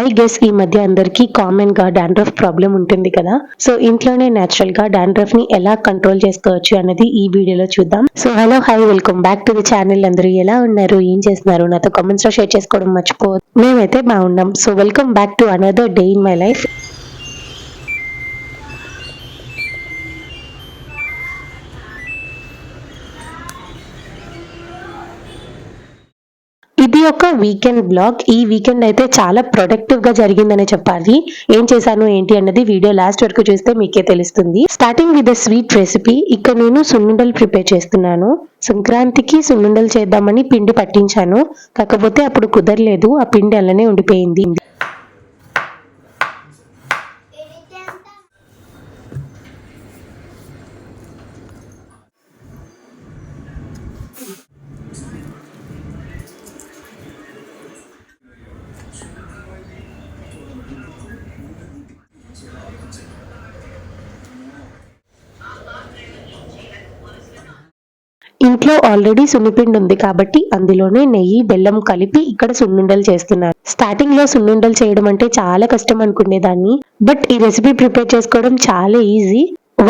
I guess ఈ మధ్య అందరికీ కామన్ గా డాండ్రఫ్ ప్రాబ్లం ఉంటుంది కదా. సో ఇంట్లోనే నేచురల్ గా డాండ్రఫ్ ని ఎలా కంట్రోల్ చేసుకోవచ్చు అనేది ఈ వీడియోలో చూద్దాం. So hello hi, welcome back to the channel. అందరూ ఎలా ఉన్నారు, ఏం చేస్తున్నారు, నాతో కామెంట్స్ లో షేర్ చేసుకోవడం మర్చిపోవద్దు. మేమైతే బాగున్నాం. So welcome back to another day in my life. ఇది ఒక వీకెండ్ బ్లాగ్. ఈ వీకెండ్ అయితే చాలా ప్రొడక్టివ్ గా జరిగిందనే చెప్పాలి. ఏం చేశాను ఏంటి అన్నది వీడియో లాస్ట్ వరకు చూస్తే మీకే తెలుస్తుంది. Starting with the sweet recipe. ఇక్కడ నేను సున్నుండలు ప్రిపేర్ చేస్తున్నాను. సంక్రాంతికి సున్నుండలు చేద్దామని పిండి పట్టించాను, కాకపోతే అప్పుడు కుదరలేదు, ఆ పిండి అలానే ఉండిపోయింది. ఇంట్లో ఆల్రెడీ సున్నిపిండి ఉంది కాబట్టి అందులోనే నెయ్యి బెల్లం కలిపి ఇక్కడ సున్నుండలు చేస్తున్నాను. స్టార్టింగ్ లో సున్నుండలు చేయడం అంటే చాలా కష్టం అనుకునేదాన్ని, బట్ ఈ రెసిపీ ప్రిపేర్ చేసుకోవడం చాలా ఈజీ.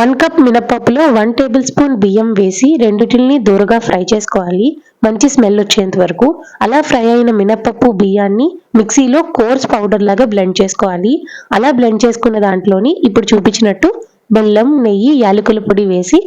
1 కప్ మినపప్పులో 1 టేబుల్ స్పూన్ బియ్యం వేసి రెండిటిని దూరగా ఫ్రై చేసుకోవాలి, మంచి స్మెల్ వచ్చేంత వరకు. అలా ఫ్రై అయిన మినపప్పు బియ్యాన్ని మిక్సీలో కోర్స్ పౌడర్ లాగా బ్లెండ్ చేసుకోవాలి. అలా బ్లెండ్ చేసుకున్న దాంట్లోని ఇప్పుడు చూపించినట్టు బెల్లం, నెయ్యి, యాలకుల పొడి వేసి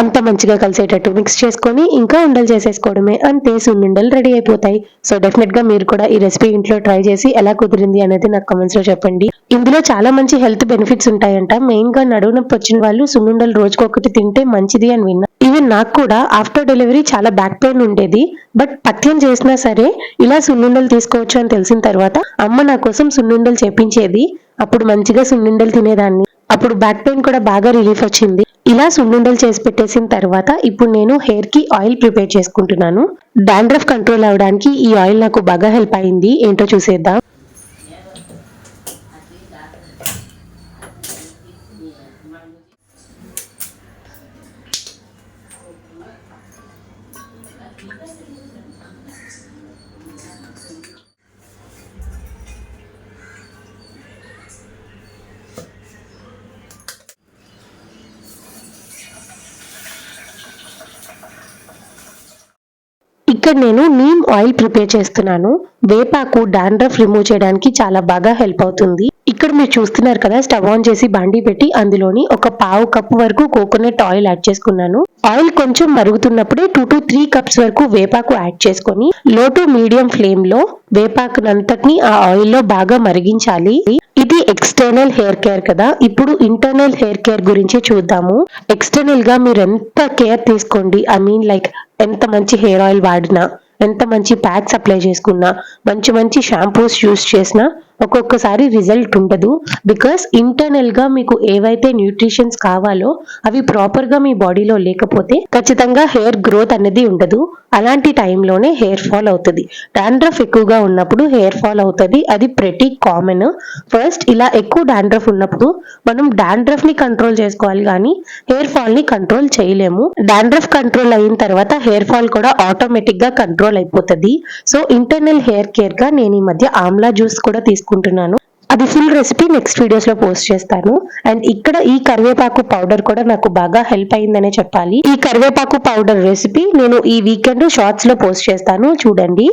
అంత మంచిగా కలిసేటట్టు మిక్స్ చేసుకొని ఇంకా ఉండలు చేసేసుకోవడమే. అంతే, సున్నుండలు రెడీ అయిపోతాయి. సో డెఫినెట్ గా మీరు కూడా ఈ రెసిపీ ఇంట్లో ట్రై చేసి ఎలా కుదిరింది అనేది నాకు కామెంట్స్ లో చెప్పండి. ఇందులో చాలా మంచి హెల్త్ బెనిఫిట్స్ ఉంటాయంట. మెయిన్ గా నడువు నొప్పి వచ్చిన వాళ్ళు సున్నుండలు రోజుకొకటి తింటే మంచిది అని విన్నా. ఈవెన్ నాకు కూడా ఆఫ్టర్ డెలివరీ చాలా బ్యాక్ పెయిన్ ఉండేది, బట్ పథ్యం చేసినా సరే ఇలా సున్నుండలు తీసుకోవచ్చు అని తెలిసిన తర్వాత అమ్మ నా కోసం సున్నుండలు చేపించేది. అప్పుడు మంచిగా సున్నుండలు తినేదాన్ని. అప్పుడు బ్యాక్ పెయిన్ కూడా బాగా రిలీఫ్ వచ్చింది. ఇలా సున్నుండలు చేసి పెట్టేసిన తర్వాత ఇప్పుడు నేను హెయిర్ కి ఆయిల్ ప్రిపేర్ చేసుకుంటున్నాను. డాండ్రఫ్ కంట్రోల్ అవడానికి ఈ ఆయిల్ నాకు బాగా హెల్ప్ అయింది. ఏంటో చూసేద్దాం. ఇక్కడ నేను నీమ్ ఆయిల్ ప్రిపేర్ చేస్తున్నాను. వేపాకు డాండ్రఫ్ రిమూవ్ చేయడానికి చాలా బాగా హెల్ప్ అవుతుంది. ఇక్కడ మీరు చూస్తున్నారు కదా, స్టవ్ ఆన్ చేసి బాండీ పెట్టి అందులోని ఒక పావు కప్పు వరకు కోకోనట్ ఆయిల్ యాడ్ చేసుకున్నాను. ఆయిల్ కొంచెం మరుగుతున్నప్పుడే 2 to 3 కప్స్ వరకు వేపాకు యాడ్ చేసుకొని లో టు మీడియం ఫ్లేమ్ లో వేపాకునంతటిని ఆ ఆయిల్ లో బాగా మరిగించాలి. ఇది ఎక్స్టర్నల్ హెయిర్ కేర్ కదా. ఇప్పుడు ఇంటర్నల్ హెయిర్ కేర్ గురించి చూద్దాము. ఎక్స్టర్నల్ గా మీరు ఎంత కేర్ తీసుకోండి, ఐ మీన్ లైక్ ఎంత మంచి హెయిర్ ఆయిల్ వాడినా, ఎంత మంచి ప్యాక్స్ అప్లై చేసుకున్నా, మంచి మంచి షాంపూస్ యూస్ చేసినా ఒక్కొక్కసారి రిజల్ట్ ఉండదు. బికాస్ ఇంటర్నల్ గా మీకు ఏవైతే న్యూట్రిషన్స్ కావాలో అవి ప్రాపర్ గా మీ బాడీలో లేకపోతే ఖచ్చితంగా హెయిర్ గ్రోత్ అనేది ఉండదు. అలాంటి టైంలోనే హెయిర్ ఫాల్ అవుతుంది. డాండ్రఫ్ ఎక్కువగా ఉన్నప్పుడు హెయిర్ ఫాల్ అవుతుంది, అది ప్రతి కామన్. ఫస్ట్ ఇలా ఎక్కువ డాండ్రఫ్ ఉన్నప్పుడు మనం డాండ్రఫ్ ని కంట్రోల్ చేసుకోవాలి, కానీ హెయిర్ ఫాల్ ని కంట్రోల్ చేయలేము. డాండ్రఫ్ కంట్రోల్ అయిన తర్వాత హెయిర్ ఫాల్ కూడా ఆటోమేటిక్ గా కంట్రోల్ అయిపోతుంది. సో ఇంటర్నల్ హెయిర్ కేర్ గా నేను ఈ మధ్య ఆమ్లా జ్యూస్ కూడా తీసుకుంటున్నాను. అది ఫుల్ రెసిపీ నెక్స్ట్ వీడియోస్ లో పోస్ట్ చేస్తాను. అండ్ ఇక్కడ ఈ కరివేపాకు పౌడర్ కూడా నాకు బాగా హెల్ప్ అయిందనే చెప్పాలి. ఈ కరివేపాకు పౌడర్ రెసిపీ నేను ఈ వీకెండ్ షార్ట్స్ లో పోస్ట్ చేస్తాను, చూడండి.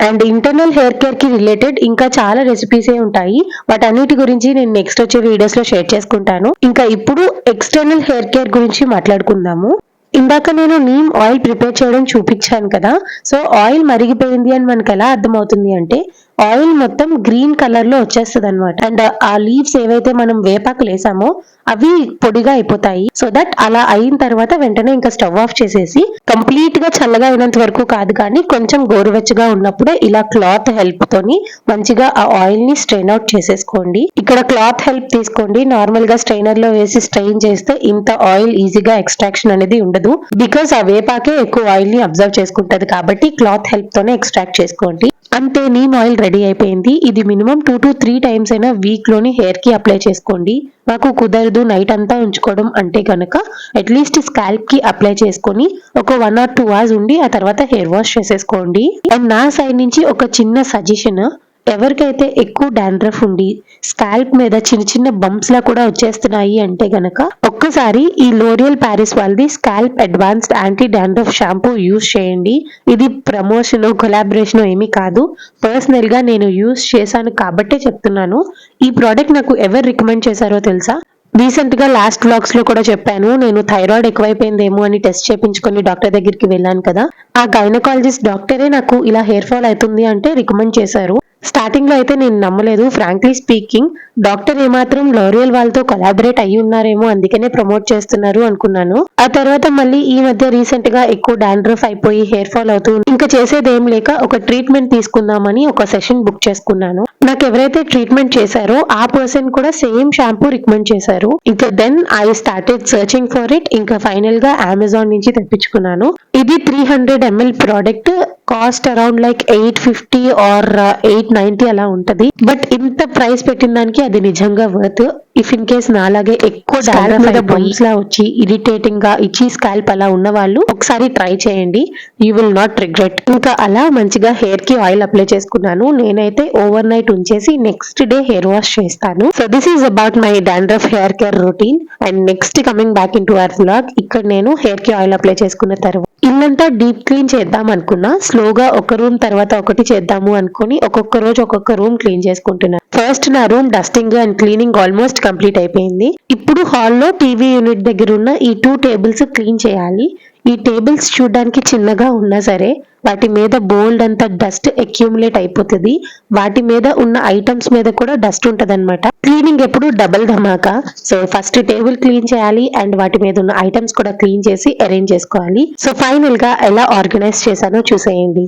అండ్ ఇంటర్నల్ హెయిర్ కేర్ కి రిలేటెడ్ ఇంకా చాలా రెసిపీస్ ఉంటాయి. వాటన్నిటి గురించి నేను నెక్స్ట్ వచ్చే వీడియోస్ లో షేర్ చేసుకుంటాను. ఇంకా ఇప్పుడు ఎక్స్టర్నల్ హెయిర్ కేర్ గురించి మాట్లాడుకుందాము. ఇందాక నేను నీమ్ ఆయిల్ ప్రిపేర్ చేయడం చూపించాను కదా. సో ఆయిల్ మరిగిపోయింది అని మనకు ఎలా అర్థమవుతుంది అంటే ఆయిల్ మొత్తం గ్రీన్ కలర్ లో వచ్చేస్తుంది అనమాట. అండ్ ఆ లీవ్స్ ఏవైతే మనం వేపాకులు వేసామో అవి పొడిగా అయిపోతాయి. సో దట్ అలా అయిన తర్వాత వెంటనే ఇంకా స్టవ్ ఆఫ్ చేసేసి కంప్లీట్ గా చల్లగా అయినంత వరకు కాదు, కానీ కొంచెం గోరువెచ్చగా ఉన్నప్పుడే ఇలా క్లాత్ హెల్ప్ తోని మంచిగా ఆ ఆయిల్ ని స్ట్రెయిన్ అవుట్ చేసేసుకోండి. ఇక్కడ క్లాత్ హెల్ప్ తీసుకోండి. నార్మల్ గా స్ట్రైనర్ లో వేసి స్ట్రెయిన్ చేస్తే ఇంత ఆయిల్ ఈజీగా ఎక్స్ట్రాక్షన్ అనేది ఉండదు. బికాస్ ఆ వేపాకే ఎక్కువ ఆయిల్ ని అబ్జర్వ్ చేసుకుంటది కాబట్టి క్లాత్ హెల్ప్ తోనే ఎక్స్ట్రాక్ట్ చేసుకోండి. అంతే, నీమ్ ఆయిల్ రెడీ అయిపోయింది. ఇది మినిమం 2 to 3 టైమ్స్ అయినా వీక్ లోని హెయిర్ కి అప్లై చేసుకోండి. మాకు కుదరదు నైట్ అంతా ఉంచుకోవడం అంటే కనుక అట్లీస్ట్ స్కాల్ప్ కి అప్లై చేసుకొని ఒక 1 or 2 hours ఉండి ఆ తర్వాత హెయిర్ వాష్ చేసేసుకోండి. అండ్ నా సైడ్ నుంచి ఒక చిన్న సజెషన్, ఎవరికైతే ఎక్కువ డాండ్రఫ్ ఉండి స్కాల్ప్ మీద చిన్న చిన్న బంప్స్ లా కూడా వచ్చేస్తున్నాయి అంటే గనక ఒక్కసారి ఈ లోరియల్ ప్యారిస్ వాళ్ళది scalp advanced anti dandruff shampoo use చేయండి. ఇది ప్రమోషన్ కొలాబరేషన్ ఏమీ కాదు, పర్సనల్ గా నేను యూస్ చేశాను కాబట్టే చెప్తున్నాను. ఈ ప్రోడక్ట్ నాకు ఎవరు రికమెండ్ చేశారో తెలుసా? రీసెంట్ గా లాస్ట్ వ్లాగ్స్ లో కూడా చెప్పాను, నేను థైరాయిడ్ ఎక్కువైపోయిందేమో అని టెస్ట్ చేయించుకొని డాక్టర్ దగ్గరికి వెళ్ళాను కదా. ఆ గైనకాలజిస్ట్ డాక్టరే నాకు ఇలా హెయిర్ ఫాల్ అవుతుంది అంటే రికమెండ్ చేశారు. స్టార్టింగ్ లో అయితే నేను నమ్మలేదు. ఫ్రాంక్లీ స్పీకింగ్, డాక్టర్ ఏమాత్రం లోరియల్ వాళ్ళతో కొలాబరేట్ అయ్యి ఉన్నారేమో అందుకనే ప్రమోట్ చేస్తున్నారు అనుకున్నాను. ఆ తర్వాత మళ్ళీ ఈ మధ్య రీసెంట్ గా ఎక్కువ డాండ్రఫ్ అయిపోయి హెయిర్ ఫాల్ అవుతూ ఇంకా చేసేదేం లేక ఒక ట్రీట్మెంట్ తీసుకుందామని ఒక సెషన్ బుక్ చేసుకున్నాను. నాకు ఎవరైతే ట్రీట్మెంట్ చేశారో ఆ పర్సన్ కూడా సేమ్ షాంపూ రికమెండ్ చేశారు. ఇంకా then I started searching for it. ఇంకా ఫైనల్ గా అమెజాన్ నుంచి తెప్పించుకున్నాను. ఇది 300 ml product. Cost around like 850 or 890 అలా ఉంటది. బట్ ఇంత ప్రైస్ పెట్టిన దానికి అది నిజంగా వర్త్. ఇఫ్ ఇన్ కేస్ నాలాగే ఎక్కువ డాండ్రఫ్ మీద బంప్స్ లా వచ్చి ఇరిటేటింగ్ గా ఇచ్చి స్కాల్ప్ అలా ఉన్న వాళ్ళు ఒకసారి ట్రై చేయండి, యూ విల్ నాట్ రిగ్రెట్. ఇంకా అలా మంచిగా హెయిర్ కి ఆయిల్ అప్లై చేసుకున్నాను. నేనైతే ఓవర్ నైట్ ఉంచేసి నెక్స్ట్ డే హెయిర్ వాష్ చేస్తాను. So this is about my dandruff hair care routine. And next coming back in to our vlog. ఇక్కడ నేను హెయిర్ కి ఆయిల్ అప్లై చేసుకున్న తర్వాత ఇల్లంతా డీప్ క్లీన్ చేద్దాం అనుకున్నా. స్లోగా ఒక రూమ్ తర్వాత ఒకటి చేద్దాము అనుకుని ఒక్కొక్క రోజు ఒక్కొక్క రూమ్ క్లీన్ చేసుకుంటున్నా. ఫస్ట్ నా room dusting and cleaning almost complete అయిపోయింది. ఇప్పుడు హాల్లో టీవీ యూనిట్ దగ్గర ఉన్న ఈ 2 టేబుల్స్ క్లీన్ చేయాలి. ఈ టేబుల్స్ చూడడానికి చిన్నగా ఉన్నా సరే వాటి మీద బోల్డ్ అంత డస్ట్ అక్యూములేట్ అయిపోతుంది. వాటి మీద ఉన్న ఐటమ్స్ మీద కూడా డస్ట్ ఉంటదన్నమాట. క్లీనింగ్ ఎప్పుడు డబుల్ ధమాకా. సో ఫస్ట్ టేబుల్ క్లీన్ చేయాలి అండ్ వాటి మీద ఉన్న ఐటమ్స్ కూడా క్లీన్ చేసి అరేంజ్ చేసుకోవాలి. సో ఫైనల్ గా ఎలా ఆర్గనైజ్ చేశానో చూసేయండి.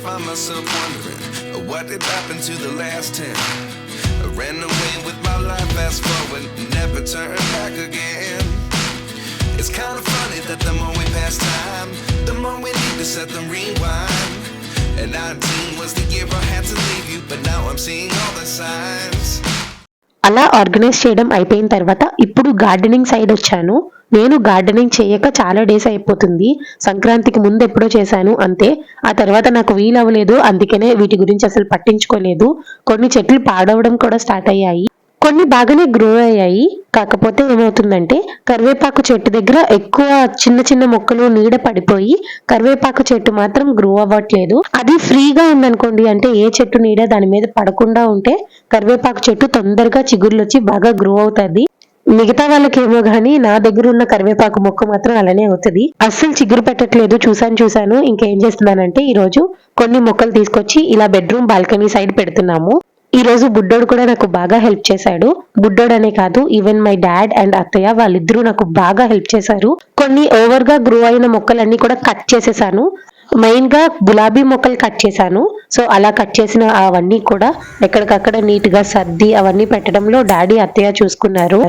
Find myself wondering what did happen to the last 10. I ran away with my life, fast forward, never turn back again. It's kind of funny that the more we pass time, the more we need to set them rewind. And 19 was the year I had to leave you, but now I'm seeing all the signs. అలా organise చేయడం అయిపోయిన తర్వాత ఇప్పుడు gardening side వచ్చాను. నేను gardening చేయక చాలా days అయిపోతుంది. సంక్రాంతికి ముందు ఎప్పుడో చేశాను అంతే. ఆ తర్వాత నాకు వీలు అవ్వలేదు, అందుకనే వీటి గురించి అసలు పట్టించుకోలేదు. కొన్ని చెట్లు పాడవడం కూడా స్టార్ట్ అయ్యాయి, కొన్ని బాగానే గ్రో అయ్యాయి. కాకపోతే ఏమవుతుందంటే కరివేపాకు చెట్టు దగ్గర ఎక్కువ చిన్న చిన్న మొక్కలు నీడ పడిపోయి కరివేపాకు చెట్టు మాత్రం గ్రో అవ్వట్లేదు. అది ఫ్రీగా ఉందనుకోండి, అంటే ఏ చెట్టు నీడ దాని మీద పడకుండా ఉంటే కరివేపాకు చెట్టు తొందరగా చిగుర్లు వచ్చి బాగా గ్రో అవుతుంది. మిగతా వాళ్ళకేమో గానీ నా దగ్గర ఉన్న కరివేపాకు మొక్క మాత్రం అలానే అవుతుంది. అస్సలు చిగురు పెట్టట్లేదు. చూసాను. ఇంకేం చేస్తున్నానంటే ఈ రోజు కొన్ని మొక్కలు తీసుకొచ్చి ఇలా బెడ్రూమ్ బాల్కనీ సైడ్ పెడుతున్నాము. ఈ రోజు బుడ్డోడు కూడా నాకు బాగా హెల్ప్ చేశాడు. బుడ్డోడు అనే కాదు, ఈవెన్ మై డాడ్ అండ్ అత్తయ్య వాళ్ళిద్దరూ నాకు బాగా హెల్ప్ చేశారు. కొన్ని ఓవర్ గా గ్రో అయిన మొక్కలన్నీ కూడా కట్ చేసేసాను. మెయిన్ గా గులాబీ మొక్కలు కట్ చేశాను. సో అలా కట్ చేసిన అవన్నీ కూడా ఎక్కడికక్కడ నీట్ గా సర్ది అవన్నీ పెట్టడంలో డాడీ అత్తయ్య చూసుకున్నారు.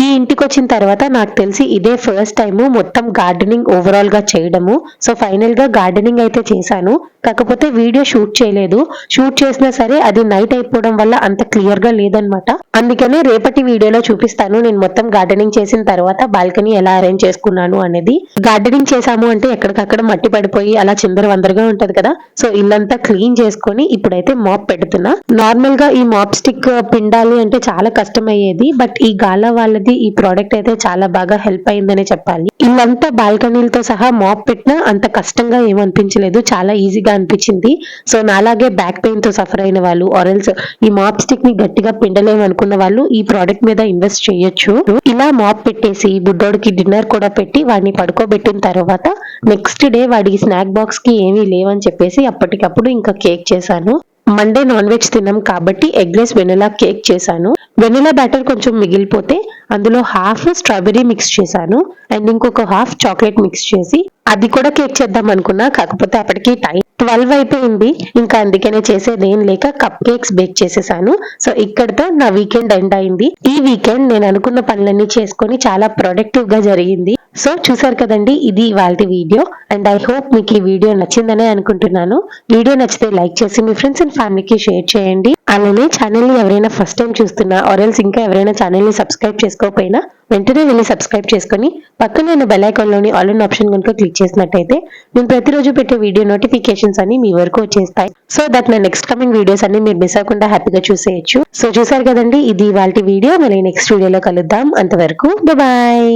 ఈ ఇంటికి వచ్చిన తర్వాత నాకు తెలిసి ఇదే ఫస్ట్ టైం మొత్తం గార్డెనింగ్ ఓవరాల్ గా చేయడము. సో ఫైనల్ గా గార్డెనింగ్ అయితే చేశాను, కాకపోతే వీడియో షూట్ చేయలేదు. షూట్ చేసినా సరే అది నైట్ అయిపోవడం వల్ల అంత క్లియర్ గా లేదనమాట. అందుకనే రేపటి వీడియోలో చూపిస్తాను నేను మొత్తం గార్డెనింగ్ చేసిన తర్వాత బాల్కనీ ఎలా అరేంజ్ చేసుకున్నాను అనేది. గార్డెనింగ్ చేసాము అంటే ఎక్కడికక్కడ మట్టి పడిపోయి అలా చిందర వందరగా ఉంటది కదా. సో ఇల్లంతా క్లీన్ చేసుకొని ఇప్పుడైతే మాప్ పెడుతున్నా. నార్మల్ గా ఈ మాప్ స్టిక్ పిండాలి అంటే చాలా కష్టం అయ్యేది, బట్ ఈ గాలా వాళ్ళది ఈ ప్రోడక్ట్ అయితే చాలా బాగా హెల్ప్ అయిందనే చెప్పాలి. ఇల్లంతా బాల్కనీలతో సహా మాప్ పెట్టినా అంత కష్టంగా ఏమనిపించలేదు, చాలా ఈజీగా అనిపించింది. సో నాలాగే బ్యాక్ పెయిన్ తో సఫర్ అయిన వాళ్ళు ఆరెల్స్ ఈ మాప్ స్టిక్ ని గట్టిగా పిండలేము అనుకున్న వాళ్ళు ఈ ప్రోడక్ట్ మీద ఇన్వెస్ట్ చేయొచ్చు. ఇలా మాప్ పెట్టేసి బుడ్డోడికి డిన్నర్ కూడా పెట్టి వాడిని పడుకోబెట్టిన తర్వాత నెక్స్ట్ డే వాడికి స్నాక్ బాక్స్ కి ఏమీ లేవని చెప్పేసి అప్పటికప్పుడు ఇంకా కేక్ చేశాను. మండే నాన్ వెజ్ తిన్నాం కాబట్టి ఎగ్లెస్ వెనిలా కేక్ చేశాను. వెనిలా బ్యాటర్ కొంచెం మిగిలిపోతే అందులో హాఫ్ స్ట్రాబెర్రీ మిక్స్ చేశాను అండ్ ఇంకొక హాఫ్ చాక్లెట్ మిక్స్ చేసి అది కూడా కేక్ చేద్దాం అనుకున్నా, కాకపోతే అప్పటికి టైం 12 అయిపోయింది. ఇంకా అందుకనే చేసేది ఏం లేక కప్ కేక్స్ బేక్ చేసేసాను. సో ఇక్కడతో నా వీకెండ్ ఎండ్ అయింది. ఈ వీకెండ్ నేను అనుకున్న పనులన్నీ చేసుకొని చాలా ప్రొడక్టివ్ గా జరిగింది. సో చూసారు కదండి, ఇది ఇవాల్టి వీడియో. అండ్ ఐ హోప్ మీకు ఈ వీడియో నచ్చిందనే అనుకుంటున్నాను. వీడియో నచ్చితే లైక్ చేసి మీ ఫ్రెండ్స్ అండ్ ఫ్యామిలీకి షేర్ చేయండి. అలానే ఛానల్ ని ఎవరైనా ఫస్ట్ టైం చూస్తున్నా ఆర్ఎల్స్ ఇంకా ఎవరైనా ఛానల్ ని సబ్స్క్రైబ్ చేసుకోకపోయినా వెంటనే వెళ్ళి సబ్స్క్రైబ్ చేసుకొని పక్కనే ఉన్న బెల్ ఐకాన్ లోని ఆల్ ఇన్ ఆప్షన్ కనుక క్లిక్ చేసినట్టయితే నేను ప్రతిరోజు పెట్టే వీడియో నోటిఫికేషన్స్ అన్ని మీ వరకు వచ్చేస్తాయి. సో దట్ నా నెక్స్ట్ కమింగ్ వీడియోస్ అన్ని మీరు మిస్ అవ్వకుండా హ్యాపీగా చూసేయచ్చు. సో చూసారు కదండి, ఇది ఇవాల్టి వీడియో. మళ్ళీ నెక్స్ట్ వీడియోలో కలుద్దాం. అంతవరకు బాయ్.